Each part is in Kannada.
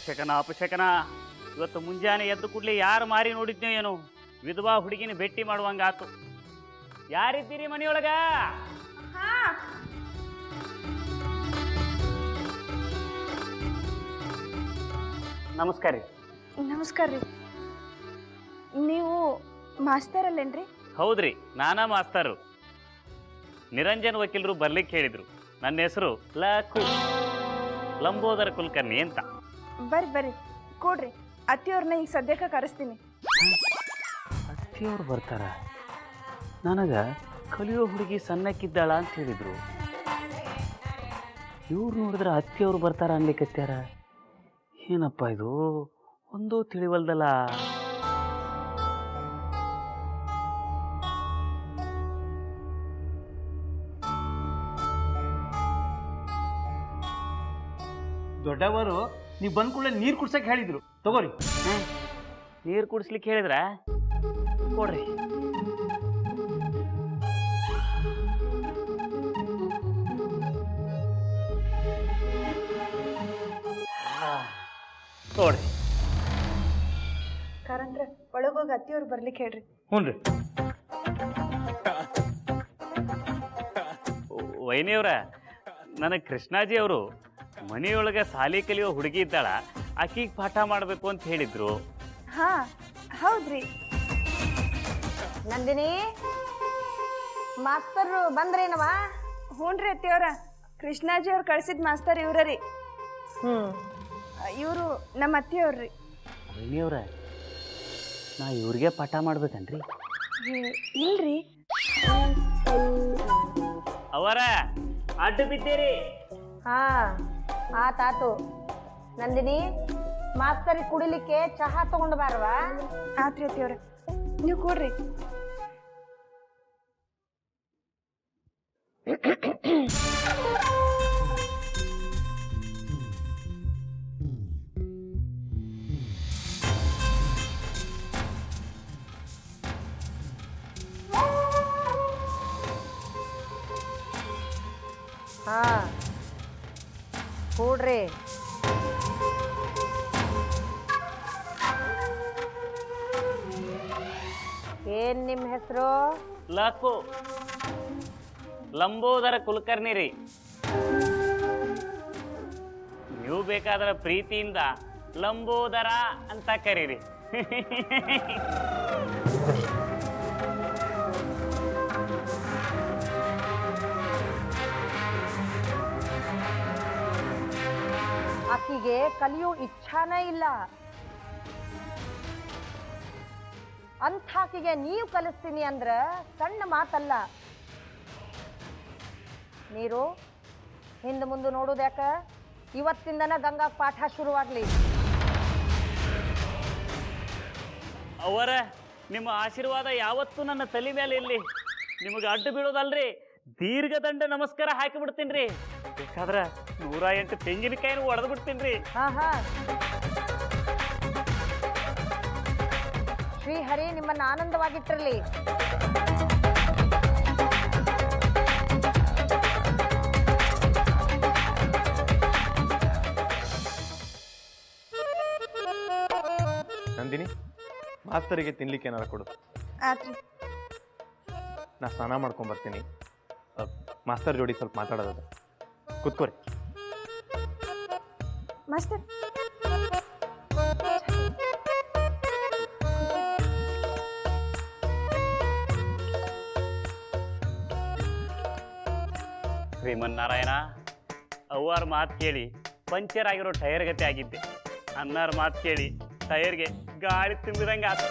ಅಪಶಕನ ಇವತ್ತು ಮುಂಜಾನೆ ಎದ್ದು ಕೂಡಲೇ ಯಾರು ಮಾರಿ ನೋಡಿದ್ನೋ ಏನು ವಿಧವಾ ಹುಡುಗಿನ ಭೇಟಿ ಮಾಡುವಂಗಾತು. ಯಾರಿದ್ದೀರಿ ಮನೆಯೊಳಗ? ನಮಸ್ಕಾರ ರೀ. ನಮಸ್ಕಾರ ರೀ. ನೀವು ಮಾಸ್ತರ್ ಅಲ್ಲೇನ್ರಿ? ಹೌದ್ರಿ, ನಾನಾ ಮಾಸ್ತರು. ನಿರಂಜನ್ ವಕೀಲರು ಬರ್ಲಿಕ್ಕೆ ಹೇಳಿದ್ರು. ನನ್ನ ಹೆಸರು ಲಂಬೋದರ ಕುಲಕರ್ಣಿ ಅಂತ. ಬರ್ರಿ ಕೊಡ್ರಿ, ಅತ್ತಿಯವ್ರನ್ನ ಈಗ ಸದ್ಯಕ್ಕೆ ಕರೆಸ್ತೀನಿ. ಅತ್ತಿಯವ್ರು ಬರ್ತಾರ? ನನಗ ಕಲಿಯೋ ಹುಡುಗಿ ಸಣ್ಣಕ್ಕಿದ್ದಾಳ ಅಂತ ಹೇಳಿದ್ರು. ಇವ್ರು ನೋಡಿದ್ರೆ ಅತ್ತಿಯವ್ರು ಬರ್ತಾರ ಅನ್ಲಿಕ್ಕತ್ಯಾರ. ಏನಪ್ಪ ಇದು ಒಂದೂ ತಿಳಿವಲ್ದಲ್ಲ. ದೊಡ್ಡವರು ನೀವು ಬಂದ ಕೂಡಲೇ ನೀರು ಕುಡ್ಸಕ್ಕೆ ಹೇಳಿದ್ರು, ತಗೋರಿ. ನೀರು ಕುಡಿಸ್ಲಿಕ್ಕೆ ಹೇಳಿದ್ರ? ಕೊಡ್ರಿ. ನೋಡ್ರಿ ಕಾರಂದ್ರ ಒಳಗೋಗಿ ಅತ್ತಿಯವ್ರು ಬರ್ಲಿಕ್ಕೆ ಹೇಳ್ರಿ. ಹ್ಞೂ. ವೈನಿಯವ್ರ, ನನಗೆ ಕೃಷ್ಣಾಜಿ ಅವರು ಮನೆಯೊಳಗೆ ಸಾಲಿ ಕಲಿಯೋ ಹುಡುಗಿ ಇದ್ದಾಳ, ಆಕಿಗೆ ಪಾಠ ಮಾಡಬೇಕು ಅಂತ ಹೇಳಿದ್ರು. ಹಾ ಹೌದ್ರಿ. ನಂದಿನಿ ಮಾಸ್ತರ್ ಬಂದ್ರೇನವ? ಹ್ಞೂನ್ರಿ ಅತ್ತಿಯವ್ರ, ಕೃಷ್ಣಾಜಿ ಅವ್ರು ಕಳ್ಸಿದ್ ಮಾಸ್ತರ್ ಇವ್ರ ರೀ. ಇವರು ನಮ್ಮ ಅತ್ತಿಯವ್ರಿ. ವೈನಿಯವ್ರ, ನಾ ಇವ್ರಿಗೆ ಪಾಠ ಮಾಡ್ಬೇಕನ್ರಿ? ಇಲ್ರಿ. ಅವರ ಅಡ್ಡ ಬಿದ್ದೀರಿ. ಹಾ ಆತಾತು. ನಂದಿನಿ ಮಾಸ್ತರಿಗೆ ಕುಡಿಲಿಕ್ಕೆ ಚಹಾ ತಗೊಂಡು ಬಾರವಾ? ಆತ್ರಿ ಅತ್ತಿಯವ್ರ, ನೀವು ಕೊಡ್ರಿ. ಹಾ ಕೂಡ್ರಿ. ಏನ್ ನಿಮ್ಮ ಹೆಸರು? ಲಂಬೋದರ ಕುಲಕರ್ಣಿ ರೀ. ನೀವು ಬೇಕಾದ್ರೆ ಪ್ರೀತಿಯಿಂದ ಲಂಬೋದರ ಅಂತ ಕರೀರಿ. ಆಕಿಗೆ ಕಲಿಯೋ ಇಚ್ಛಾನೇ ಇಲ್ಲ. ಅಂಥಾಕಿಗೆ ನೀವು ಕಲಿಸ್ತೀನಿ ಅಂದ್ರ ಸಣ್ಣ ಮಾತಲ್ಲ. ನೀರು ಹಿಂದೆ ಮುಂದೆ ನೋಡುದ್ಯಾಕ? ಇವತ್ತಿಂದನ ಗಂಗಾ ಪಾಠ ಶುರುವಾಗ್ಲಿ. ಅವರ ನಿಮ್ಮ ಆಶೀರ್ವಾದ ಯಾವತ್ತೂ ನನ್ನ ತಲೆ ಮೇಲೆ ಇಲ್ಲಿ. ನಿಮಗೆ ಅಡ್ಡು ಬೀಳೋದಲ್ರಿ, ದೀರ್ಘದಂಡ ನಮಸ್ಕಾರ ಹಾಕಿ ಬಿಡ್ತೀನಿ. ಬೇಕಾದ್ರ 108 ತೆಂಗಿನಕಾಯಿನೂ ಒಡೆದು ಬಿಡ್ತೀನಿ. ಹಾ ಶ್ರೀಹರಿ ನಿಮ್ಮನ್ನ ಆನಂದವಾಗಿಟ್ಟಿರ್ಲಿ. ನಂದಿನಿ, ಮಾಸ್ತರಿಗೆ ತಿನ್ಲಿಕ್ಕೆ ಏನಾರ ಕೊಡು. ಆತ್ರಿ. ನಾ ಸ್ನಾನ ಮಾಡ್ಕೊಂಡ್ ಬರ್ತೀನಿ. ಮಾಸ್ತರ್ ಜೋಡಿ ಸ್ವಲ್ಪ ಮಾತಾಡೋದ. ಕೂತ್ಕೋರಿ. ಮಾಸ್ತರ್ ಶ್ರೀಮನ್ನಾರಾಯಣ, ಅವ್ವಾರ ಮಾತು ಕೇಳಿ ಪಂಚರ್ ಆಗಿರೋ ಟೈರ್ ಗತಿ ಆಗಿದ್ದೆ. ಅನ್ನಾರ ಮಾತು ಕೇಳಿ ಟೈರ್ಗೆ ಗಾಳಿ ತುಂಬಿದಂಗೆ ಆತ.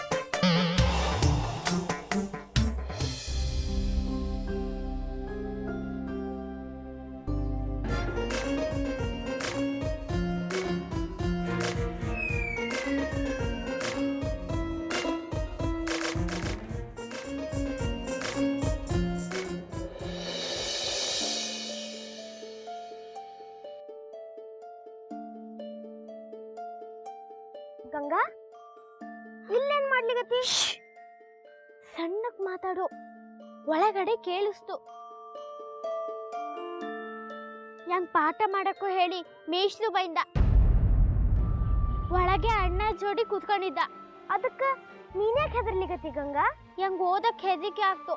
ಗಂಗಾ, ಇಲ್ಲೇನ್ ಮಾಡ್ಲಿಗತ್ತಿ? ಸಣ್ಣಕ್ ಮಾತಾಡು, ಒಳಗಡೆ ಕೇಳಿಸ್ತು. ಹೆಂಗ್ ಪಾಠ ಮಾಡಕ್ಕೂ ಹೇಳಿ ಮೇಷ್ಲು ಬೈಂದ. ಒಳಗೆ ಅಣ್ಣ ಜೋಡಿ ಕೂತ್ಕೊಂಡಿದ್ದ. ಅದಕ್ಕೆ ನೀನ್ಯಾಕೆ ಹೆದರ್ಲಿಕತ್ತಿ ಗಂಗಾ? ಹೆಂಗ್ ಓದಕ್ ಹೆದರಿಕೆ ಆಗ್ತು,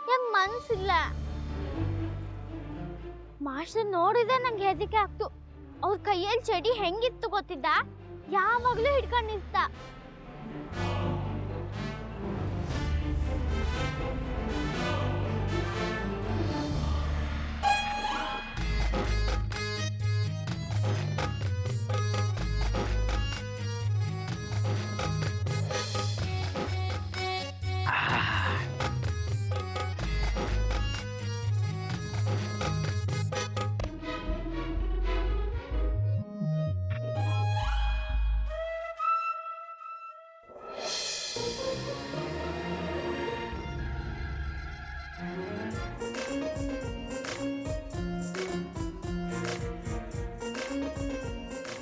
ಹೆಂಗ್ ಮನ್ಸಿಲ್ಲ. ಮಾಸ್ಟರ್ ನೋಡಿದ್ರೆ ನಂಗೆ ಹೆದರಿಕೆ ಆಗ್ತು. ಅವ್ರ ಕೈಯಲ್ಲಿ ಚಡಿ ಹೆಂಗಿತ್ತು ಗೊತ್ತಿದ್ದ? ಯಾವಾಗ್ಲೂ ಹಿಡ್ಕೊಂಡು ನಿಂತ.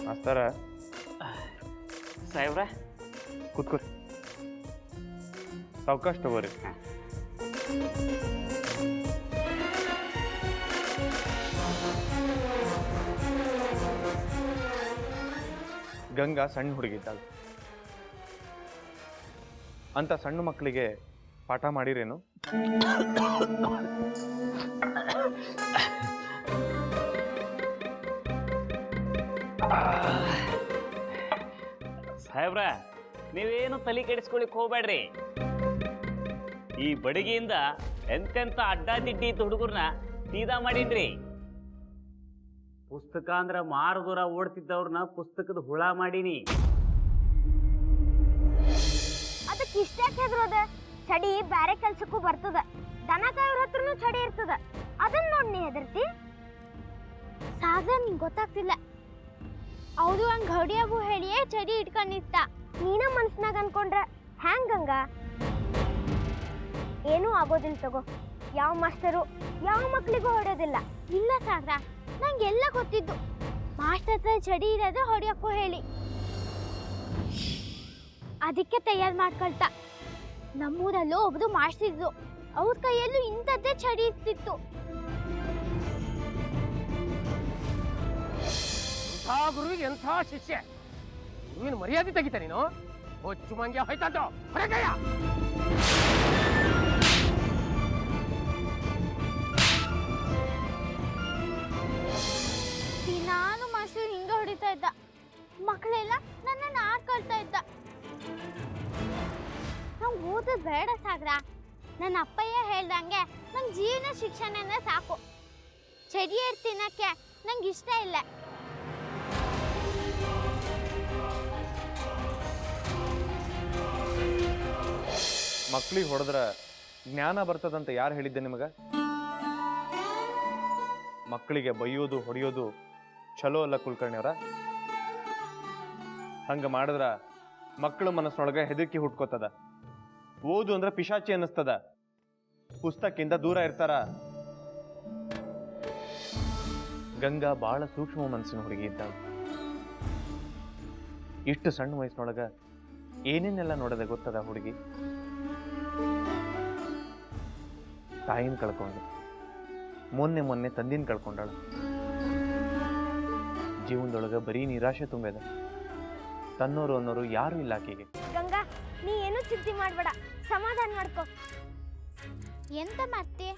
ಮಾಸ್ತರ ಸಾಹೇಬ್ರ ಕೂತ್ಕೋರಿ, ಸಾವಕಾಶ ತಗೋರಿ. ಗಂಗಾ ಸಣ್ಣ ಹುಡುಗಿದ್ದಾಳೆ ಅಂತ ಸಣ್ಣ ಮಕ್ಕಳಿಗೆ ಪಾಠ ಮಾಡಿರೇನು? ಸಾಹೇಬ್ರ ನೀವೇನು ತಲೆ ಕೆಡಿಸ್ಕೊಳಿಕ್ ಹೋಗ್ಬೇಡ್ರಿ. ಈ ಬಡಗಿಯಿಂದ ಎಂತೆಂತ ಅಡ್ಡಾದಿಡ್ಡಿ ಇದ್ದ ಹುಡುಗರ್ನ ಸೀದಾ ಮಾಡೀನ್ರಿ. ಪುಸ್ತಕ ಅಂದ್ರ ಮಾರುದೂರ ಓಡ್ತಿದ್ದವ್ರನ್ನ ಪುಸ್ತಕದ ಹುಳ ಮಾಡೀನಿ. ಅದಕ್ಕೆ ಇಷ್ಟ್ಯಾಕೆ ಹೆದರೋದ? ಚಡಿ ಬ್ಯಾರೆ ಕೆಲ್ಸಕ್ಕೂ ಬರ್ತದ. ದನ ಕಾಯೋರ್ ಹತ್ರನೂ ಚಡಿ ಇರ್ತದ. ಅದನ್ನ ನೋಡಿ ನೀ ಹೆದರ್ತಿ? ಸಾಗರ ನಿಂಗೆ ಗೊತ್ತಾಗ್ತಿಲ್ಲ. ಅವ್ರು ಹಂಗ ಹೊಡಿಯಾಗೂ ಹೇಳಿಯೇ ಚಡಿ ಇಟ್ಕೊಂಡಿರ್ತ. ನೀನ ಮನ್ಸ್ನಾಗ ಅನ್ಕೊಂಡ್ರ ಹ್ಯಾಂಗ ಗಂಗಾ? ಏನೂ ಆಗೋದಿಲ್ಲ ತಗೋ. ಯಾವ ಮಾಸ್ಟರು ಯಾವ ಮಕ್ಳಿಗೂ ಹೊಡೆಯೋದಿಲ್ಲ. ಇಲ್ಲ ಸಾಗರ, ನಂಗೆಲ್ಲ ಗೊತ್ತಿದ್ದು. ಮಾಸ್ಟರ್ ಹತ್ರ ಚಡಿ ಇರೋದು ಹೊಡಿಯಕ್ಕೂ ಹೇಳಿ, ಅದಕ್ಕೆ ತಯಾರು ಮಾಡ್ಕೊಳ್ತಾ. ನಮ್ಮೂರಲ್ಲೂ ಒಬ್ರು ಮಾಸ್ಟರ್ ಇದ್ರು. ಅವ್ರ ಕೈಯಲ್ಲೂ ಇಂಥದ್ದೇ ಚಡಿ ಇರ್ತಿತ್ತು. ಗುರುವಿಗೆ ಎಂಥ ಶಿಷ್ಯ! ಗುರುವಿನ ಮರ್ಯಾದೆ ತೆಗಿತ ನೀನು. ಹೊಚ್ಚು ಮಂಗ್ಯ ಹೋಯ್ತಾಂತ ಹೊರಗಯ್ಯ. ದಿನಾನು ಮಾಸ್ಟರ್ ಹಿಂಗ ಹೊಡಿತಾ ಇದ್ದ. ಮಕ್ಕಳೆಲ್ಲ ನನ್ನನ್ನು ಆಡ್ಕೊಳ್ತಾ ಇದ್ದ. ನಂಗೆ ಓದೋದು ಬೇಡ ಸಾಗರ. ನನ್ನ ಅಪ್ಪಯ್ಯ ಹೇಳ್ದಂಗೆ ನಂಗೆ ಜೀವನ ಶಿಕ್ಷಣನೇ ಸಾಕು. ಚಡಿ ಏರ್ ತಿನ್ನಕ್ಕೆ ನಂಗೆ ಇಷ್ಟ ಇಲ್ಲ. ಮಕ್ಳಿಗೆ ಹೊಡೆದ್ರ ಜ್ಞಾನ ಬರ್ತದಂತ ಯಾರು ಹೇಳಿದ್ದೆ ನಿಮಗ? ಮಕ್ಕಳಿಗೆ ಬೈಯೋದು ಹೊಡೆಯೋದು ಚಲೋ ಅಲ್ಲ ಕುಲಕರ್ಣಿಯವರ. ಹಂಗ ಮಾಡಿದ್ರ ಮಕ್ಕಳ ಮನಸ್ಸೊಳಗ ಹೆದರಿಕೆ ಹುಟ್ಕೋತದ. ಓದು ಅಂದ್ರ ಪಿಶಾಚಿ ಅನ್ನಿಸ್ತದ. ಪುಸ್ತಕಿಂದ ದೂರ ಇರ್ತಾರ. ಗಂಗಾ ಬಾಳ ಸೂಕ್ಷ್ಮ ಮನಸ್ಸಿನ ಹುಡುಗಿ ಇದ್ದ. ಇಷ್ಟು ಸಣ್ಣ ವಯಸ್ಸಿನೊಳಗ ಏನೇನೆಲ್ಲ ನೋಡದೆ ಗೊತ್ತದ ಹುಡುಗಿ? ತಾಯಿನ ಕಳ್ಕೊಂಡು, ಮೊನ್ನೆ ತಂದಿನ ಕಳ್ಕೊಂಡಾಳ. ಜೀವನದೊಳಗ ಬರೀ ನಿರಾಶೆ ತುಂಬೇದ. ತನ್ನೋರು ಅನ್ನೋರು ಯಾರು ಇಲ್ಲ ಆಕೆಗೆ. ಗಂಗಾ, ನೀ ಏನು ಚಿಂತೆ ಮಾಡಬೇಡ, ಸಮಾಧಾನ ಮಾಡ್ಕೊ. ಎಂತ ಮಾಡ್ತಿ?